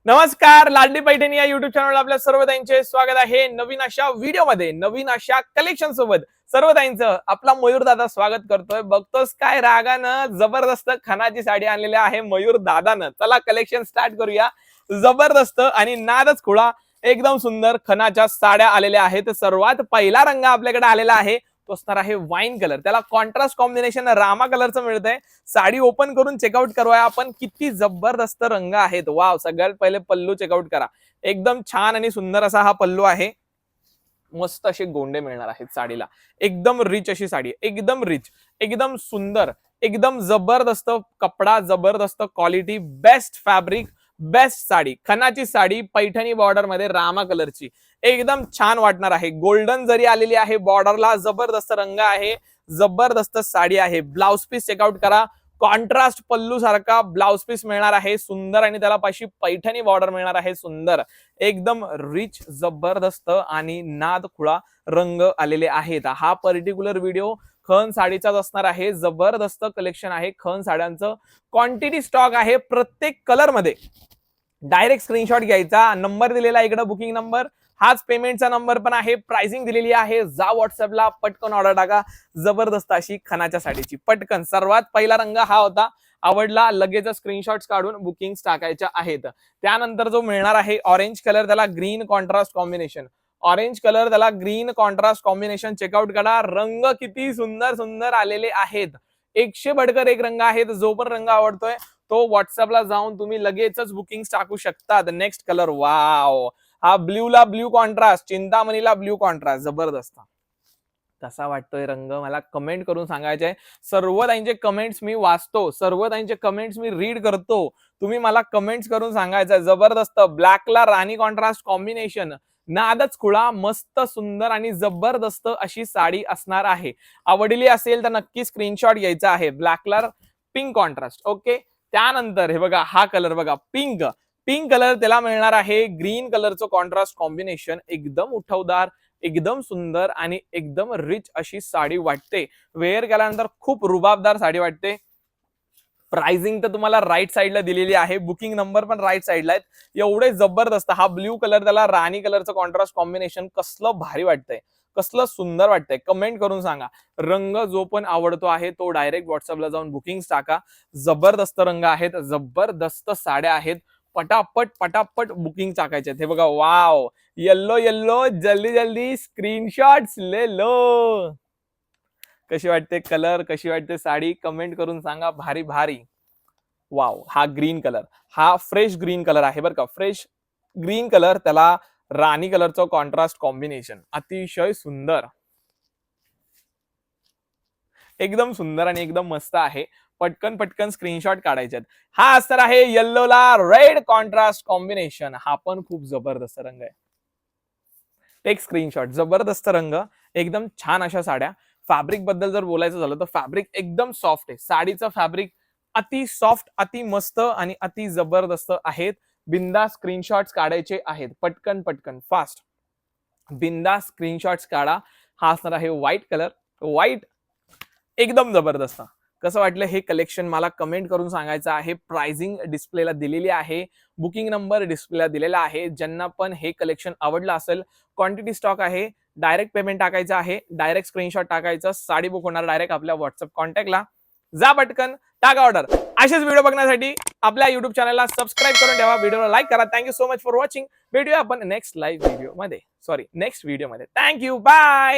नमस्कार, लाडली पैठणी या युट्यूब चॅनलवर आपल्या सर्व ताईंचे स्वागत आहे. नवीन अशा व्हिडिओमध्ये नवीन अशा कलेक्शन सोबत सर्व ताईंचं आपला मयूर दादा स्वागत करतोय. बघतोस काय रागानं जबरदस्त खणाची साडी आणलेली आहे मयूर दादानं. चला कलेक्शन स्टार्ट करूया. जबरदस्त आणि नादच खुळा एकदम सुंदर खणाच्या साड्या आलेल्या आहेत. सर्वात पहिला रंग आपल्याकडे आलेला आहे तो असणार आहे वाईन कलर. त्याला कॉन्ट्रास्ट कॉम्बिनेशन रामा कलरचं मिळतंय. साडी ओपन करून चेकआउट करूया आपण. किती जबरदस्त रंग आहेत. वाव. सगळ्यात पहिले पल्लू चेकआउट करा. एकदम छान आणि सुंदर असा हा पल्लू आहे. मस्त असे गोंडे मिळणार आहेत साडीला. एकदम रिच अशी साडी, एकदम रिच, एकदम सुंदर, एकदम जबरदस्त कपडा, जबरदस्त quality, best fabric, best sari. खणाची साडी पैठणी बॉर्डर मध्ये रामा कलरची एकदम छान वाटणार आहे. गोल्डन जरी आलेली आहे बॉर्डरला. जबरदस्त रंग आहे, जबरदस्त साडी आहे. ब्लाउज पीस चेकआउट करा. कॉन्ट्रास्ट पल्लू सारखा ब्लाउज पीस मिळणार आहे सुंदर आणि त्याला पाशी पैठणी बॉर्डर मिळणार आहे सुंदर. एकदम रिच, जबरदस्त आणि नाद खुळा रंग आलेले आहेत. हा पर्टिक्युलर व्हिडिओ खण साडीचाच असणार आहे. जबरदस्त कलेक्शन आहे खण साड्यांचं. क्वांटिटी स्टॉक आहे प्रत्येक कलर मध्ये. डायरेक्ट स्क्रीनशॉट घ्यायचा. नंबर दिलेला इकडे बुकिंग नंबर, हाच पेमेंटचा नंबर पण आहे. प्राइसिंग दिलेली आहे. जा व्हॉट्सअपला पटकन ऑर्डर टाका. जबरदस्त अशी खणाच्या साडीची पटकन. सर्वात पहिला रंग हा होता. आवडला लगेच स्क्रीनशॉट्स काढून बुकिंग टाकायच्या आहेत. त्यानंतर जो मिळणार आहे ऑरेंज कलर, त्याला green contrast combination. Orange colour त्याला ग्रीन कॉन्ट्रास्ट कॉम्बिनेशन चेकआउट करा. रंग किती सुंदर सुंदर आलेले आहेत. 100 बडकर एक रंग आहेत. जो पण रंग आवडतोय तो व्हॉट्सअपला जाऊन तुम्ही लगेचच बुकिंग टाकू शकता. Next colour. वाव. हा ब्ल्यू ला ब्ल्यू कॉन्ट्रास्ट, चिंतामणीला ब्ल्यू कॉन्ट्रास्ट. जबरदस्त. कसा वाटतोय रंग मला कमेंट करून सांगायचे आहे. सर्व ताईंचे कमेंट्स मी वाचतो, सर्व ताईंचे कमेंट्स मी रीड करतो. तुम्ही मला कमेंट्स करून सांगायचं. जबरदस्त. ब्लॅकला राणी कॉन्ट्रास्ट कॉम्बिनेशन. नादच खुळा. मस्त सुंदर आणि जबरदस्त अशी साडी असणार आहे. आवडली असेल तर नक्की स्क्रीनशॉट घ्यायचा आहे. ब्लॅकला पिंक कॉन्ट्रास्ट. ओके. त्यानंतर हे बघा हा कलर बघा, पिंक. पिंक कलर त्याला मिळणार आहे ग्रीन कलरचं कॉन्ट्रास्ट कॉम्बिनेशन. एकदम उठवदार, एकदम सुंदर आणि एकदम रिच अशी साडी वाटते. वेअर केल्यानंतर खूप रुबाबदार साडी वाटते. प्राइसिंग तर तुम्हाला राईट साईडला दिलेली आहे. बुकिंग नंबर पण राईट साईडला आहेत. एवढे जबरदस्त. हा ब्ल्यू कलर त्याला राणी कलरचं कॉन्ट्रास्ट कॉम्बिनेशन. कसलं भारी वाटतंय, कसलं सुंदर वाटतंय. कमेंट करून सांगा. रंग जो पण आवडतो आहे तो डायरेक्ट व्हॉट्सअपला जाऊन बुकिंग टाका. जबरदस्त रंग आहेत, जबरदस्त साड्या आहेत. पटापट पटापट बुकिंग टाकायचे. हे बघा. वाव. Yellow yellow. जल्दी जल्दी स्क्रीनशॉट्स ले लो. कशी वाटते कलर, कशी वाटते साडी, कमेंट करून सांगा. भारी भारी. वाव. हा ग्रीन कलर, हा फ्रेश ग्रीन कलर आहे बरं का. फ्रेश ग्रीन कलर त्याला राणी कलरचं कॉन्ट्रास्ट कॉम्बिनेशन. अतिशय सुंदर, एकदम सुंदर आणि एकदम मस्त आहे. पटकन पटकन स्क्रीनशॉट काढायचे. हा असणार आहे येल्लोला रेड कॉन्ट्रास्ट कॉम्बिनेशन. हा पण खूप जबरदस्त रंग आहे. Take screenshot. जबरदस्त रंग, एकदम छान अशा साड्या. फॅब्रिक बद्दल जर बोलायचं झालं तर फॅब्रिक एकदम सॉफ्ट आहे. साडीचं फॅब्रिक अति सॉफ्ट, अति मस्त आणि अति जबरदस्त आहेत. बिंदास स्क्रीनशॉट्स काढायचे आहेत. पटकन पटकन फास्ट बिंदास स्क्रीनशॉट्स काढा. हा असणार आहे व्हाईट कलर. व्हाईट एकदम जबरदस्त. कसं वाटलं हे कलेक्शन मला कमेंट करून सांगायचं आहे. प्राइसिंग डिस्प्लेला दिलेली आहे. बुकिंग नंबर डिस्प्लेला दिलेला आहे. ज्यांना पण हे कलेक्शन आवडलं असेल, क्वांटिटी स्टॉक आहे. डायरेक्ट पेमेंट टाकायचं आहे. डायरेक्ट स्क्रीनशॉट टाकायचं. साडी बुक होणार डायरेक्ट आपल्या व्हॉट्सअप कॉन्टॅक्टला. जा पटकन टाका ऑर्डर. असेच व्हिडिओ बघण्यासाठी आपल्या युट्यूब चॅनलला सबस्क्राईब करून ठेवा. व्हिडिओला लाईक करा. Thank you so much for watching. भेटूया आपण नेक्स्ट लाईव्ह व्हिडिओ मध्ये, नेक्स्ट व्हिडिओ मध्ये. थँक्यू. बाय.